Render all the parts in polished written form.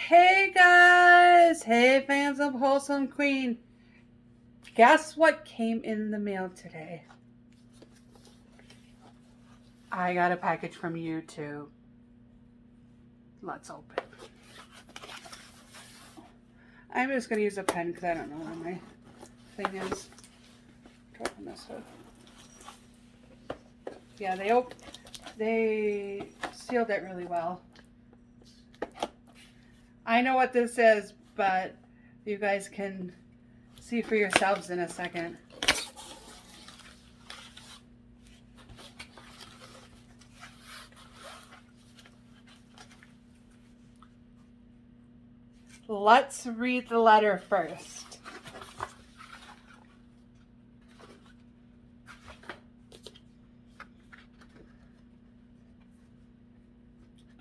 Hey guys! Hey fans of Wholesome Queen! Guess what came in the mail today? I got a package from YouTube. Let's open. I'm just going to use a pen because I don't know where my thing is. Open this up. Yeah, they sealed it really well. I know what this is, but you guys can see for yourselves in a second. Let's read the letter first.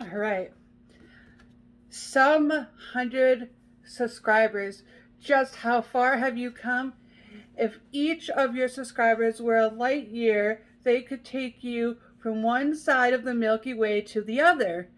All right. Some 100 subscribers. Just how far have you come? If each of your subscribers were a light year, they could take you from one side of the Milky Way to the other.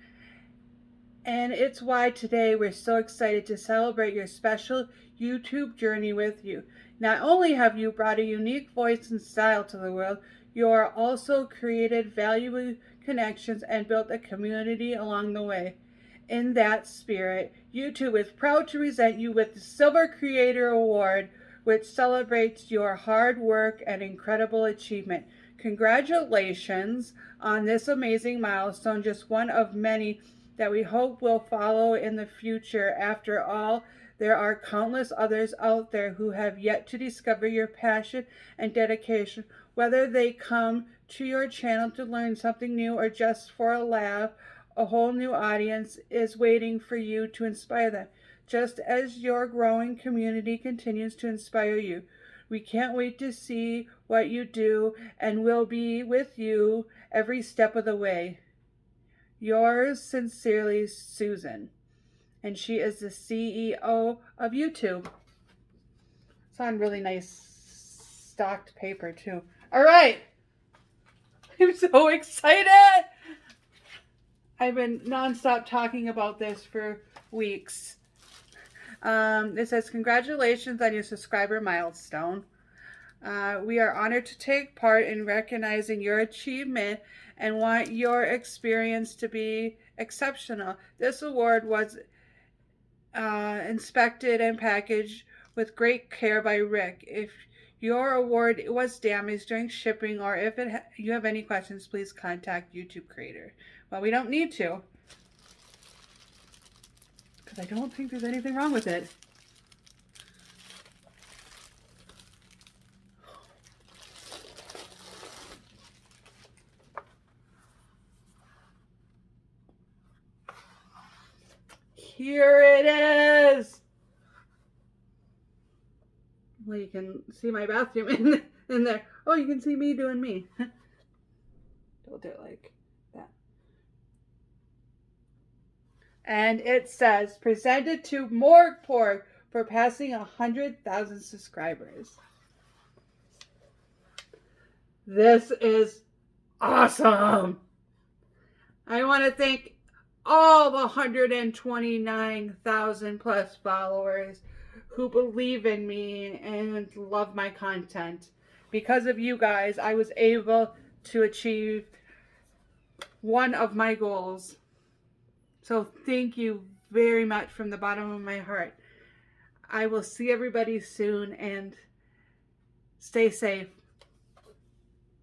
And it's why today we're so excited to celebrate your special YouTube journey with you. Not only have you brought a unique voice and style to the world, you are also created valuable connections and built a community along the way. In that spirit, YouTube is proud to present you with the Silver Creator Award, which celebrates your hard work and incredible achievement. Congratulations on this amazing milestone, just one of many that we hope will follow in the future. After all, there are countless others out there who have yet to discover your passion and dedication. Whether they come to your channel to learn something new or just for a laugh, a whole new audience is waiting for you to inspire them, just as your growing community continues to inspire you. We can't wait to see what you do, and we'll be with you every step of the way. Yours sincerely, Susan. And she is the CEO of YouTube. It's on really nice stocked paper, too. All right. I'm so excited. I've been nonstop talking about this for weeks. It says, congratulations on your subscriber milestone. We are honored to take part in recognizing your achievement and want your experience to be exceptional. This award was inspected and packaged with great care by Rick. If your award was damaged during shipping or if you have any questions, please contact YouTube Creator. Well, we don't need to, because I don't think there's anything wrong with it. Here it is. Well, you can see my bathroom in there. Oh, you can see me doing me. We'll do it like that. And it says, presented to Morgporg for passing 100,000 subscribers. This is awesome. I want to thank all the 129,000 plus followers who believe in me and love my content. Because of you guys, I was able to achieve one of my goals. So thank you very much from the bottom of my heart. I will see everybody soon, and stay safe.